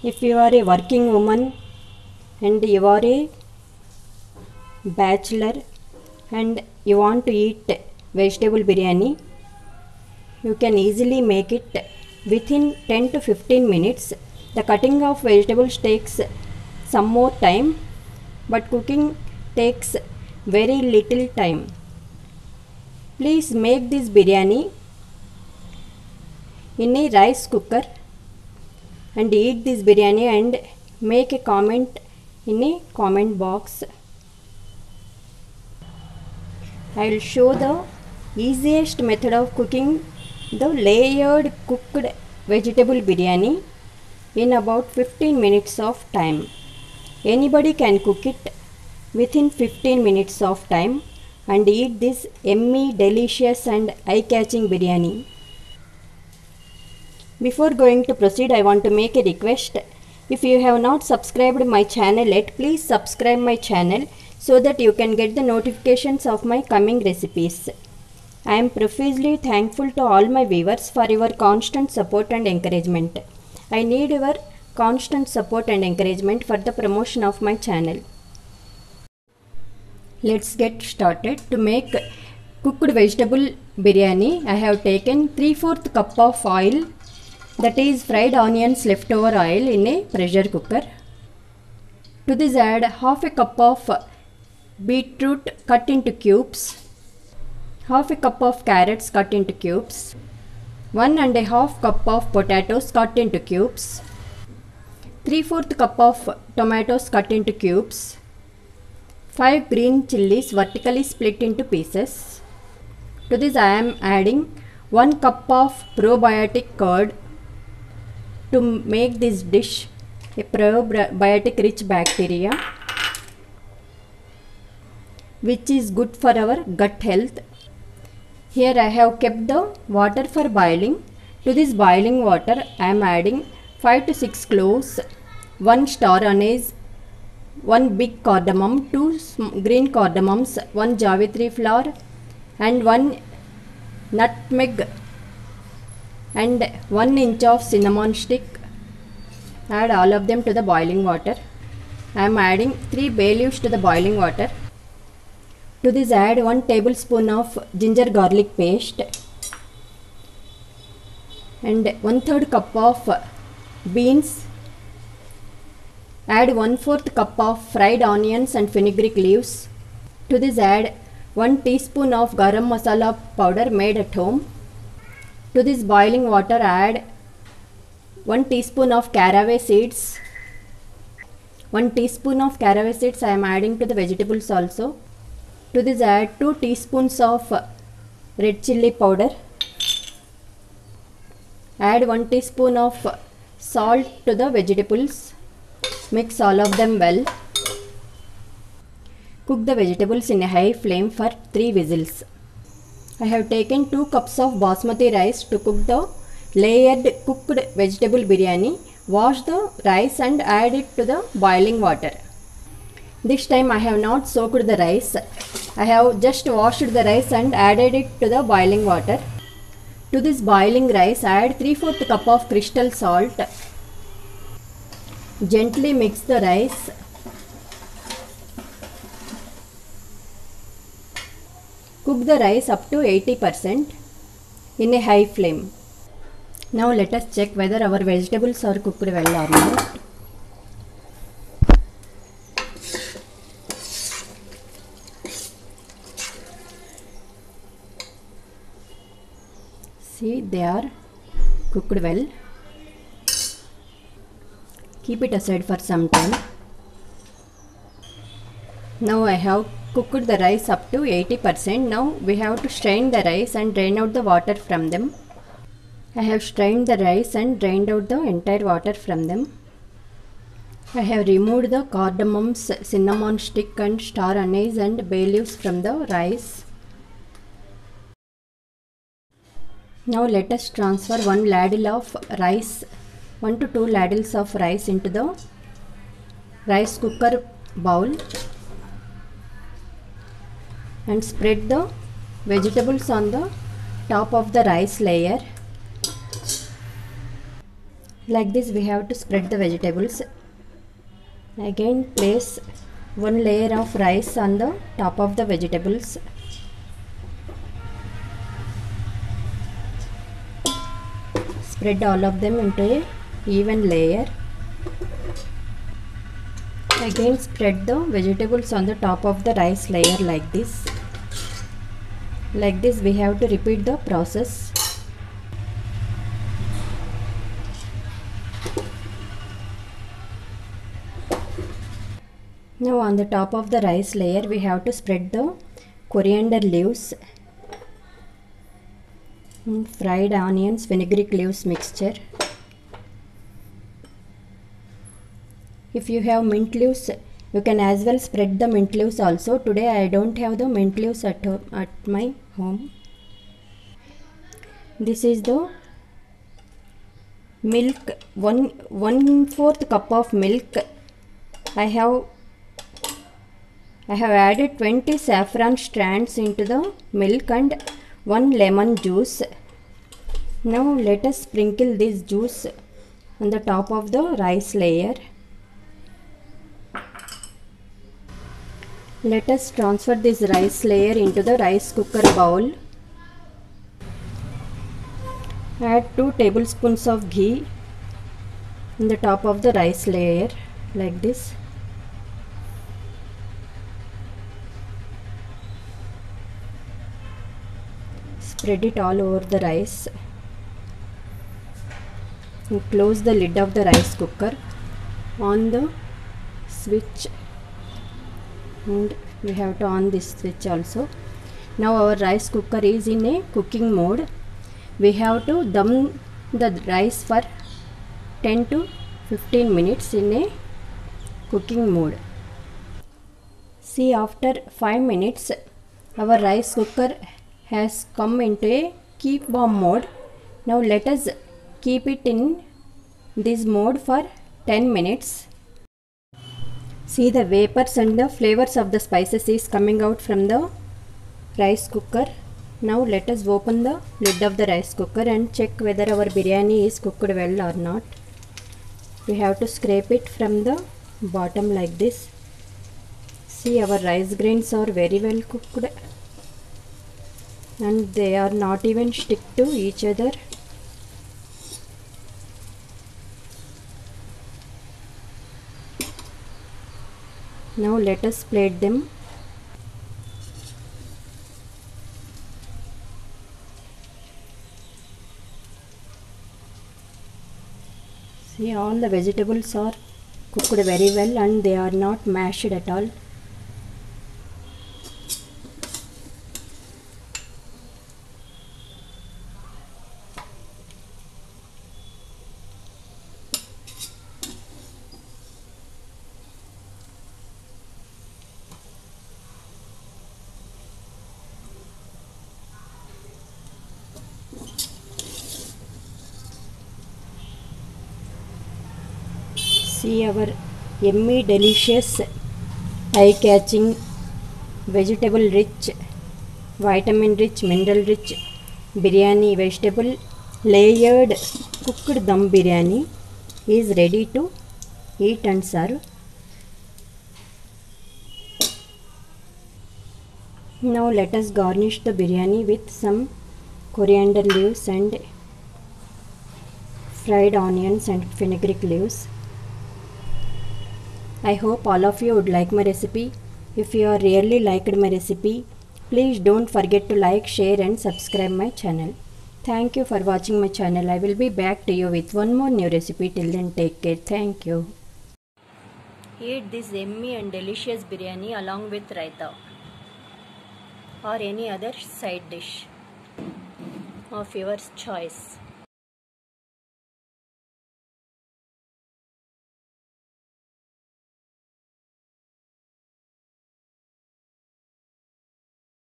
If you are a working woman and you are a bachelor and you want to eat vegetable biryani, you can easily make it within 10 to 15 minutes. The cutting of vegetables takes some more time, but cooking takes very little time. Please make this biryani in a rice cooker and eat this biryani and make a comment in a comment box. I will show the easiest method of cooking the layered cooked vegetable biryani in about 15 minutes of time. Anybody can cook it within 15 minutes of time and eat this yummy, delicious and eye-catching biryani. Before going to proceed, I want to make a request. If you have not subscribed my channel yet, please subscribe my channel so that you can get the notifications of my coming recipes. I am profusely thankful to all my viewers for your constant support and encouragement. I need your constant support and encouragement for the promotion of my channel. Let's get started. To make cooked vegetable biryani, I have taken 3/4 cup of oil, that is fried onions leftover oil, in a pressure cooker. To this add half a cup of beetroot cut into cubes, half a cup of carrots cut into cubes, 1.5 cup of potatoes cut into cubes, 3/4 cup of tomatoes cut into cubes, 5 green chilies vertically split into pieces. To this I am adding 1 cup of probiotic curd to make this dish a probiotic rich bacteria which is good for our gut health. Here I have kept the water for boiling. To this boiling water I am adding 5 to 6 cloves, 1 star anise, 1 big cardamom, 2 green cardamoms, 1 javitri flower and 1 nutmeg and 1 inch of cinnamon stick. Add all of them to the boiling water. I am adding 3 bay leaves to the boiling water. To this add 1 tablespoon of ginger garlic paste and 1/3 cup of beans. Add 1/4 cup of fried onions and fenugreek leaves. To this add 1 teaspoon of garam masala powder made at home. To this boiling water add 1 teaspoon of caraway seeds. 1 teaspoon of caraway seeds I am adding to the vegetables also. To this add 2 teaspoons of red chilli powder. Add 1 teaspoon of salt to the vegetables. Mix all of them well. Cook the vegetables in a high flame for 3 whistles. I have taken 2 cups of basmati rice to cook the layered cooked vegetable biryani. Wash the rice and add it to the boiling water. This time I have not soaked the rice. I have just washed the rice and added it to the boiling water. To this boiling rice add 3/4 cup of crystal salt. Gently mix the rice. Cook the rice up to 80% in a high flame. Now let us check whether our vegetables are cooked well or not. See, they are cooked well. Keep it aside for some time. Now I have cooked the rice up to 80%. Now we have to strain the rice and drain out the water from them. I have strained the rice and drained out the entire water from them. I have removed the cardamoms, cinnamon stick and star anise and bay leaves from the rice. Now let us transfer 1 ladle of rice, 1 to 2 ladles of rice into the rice cooker bowl and spread the vegetables on the top of the rice layer. Like this we have to spread the vegetables. Again place one layer of rice on the top of the vegetables. Spread all of them into a even layer. Again spread the vegetables on the top of the rice layer like this. Like this we have to repeat the process. Now on the top of the rice layer we have to spread the coriander leaves and fried onions, fenugreek leaves mixture. If you have mint leaves, you can as well spread the mint leaves also. Today I don't have the mint leaves at my home. This is the milk, 1/4 cup of milk. I have added 20 saffron strands into the milk and 1 lemon juice. Now let us sprinkle this juice on the top of the rice layer. Let us transfer this rice layer into the rice cooker bowl. Add 2 tablespoons of ghee on the top of the rice layer like this. Spread it all over the rice and close the lid of the rice cooker. On the switch, and we have to on this switch also. Now our rice cooker is in a cooking mode. We have to dum the rice for 10 to 15 minutes in a cooking mode. See, after 5 minutes our rice cooker has come into a keep warm mode. Now let us keep it in this mode for 10 minutes. See, the vapors and the flavors of the spices is coming out from the rice cooker. Now let us open the lid of the rice cooker and check whether our biryani is cooked well or not. We have to scrape it from the bottom like this. See, our rice grains are very well cooked and they are not even stick to each other. Now let us plate them. See, all the vegetables are cooked very well and they are not mashed at all. See, our yummy, delicious, eye-catching, vegetable rich, vitamin rich, mineral rich biryani, vegetable layered cooked dum biryani is ready to eat and serve. Now let us garnish the biryani with some coriander leaves and fried onions and fenugreek leaves. I hope all of you would like my recipe. If you are really liked my recipe, please don't forget to like, share and subscribe my channel. Thank you for watching my channel. I will be back to you with one more new recipe. Till then, take care. Thank you. Eat this yummy and delicious biryani along with raita or any other side dish of your choice.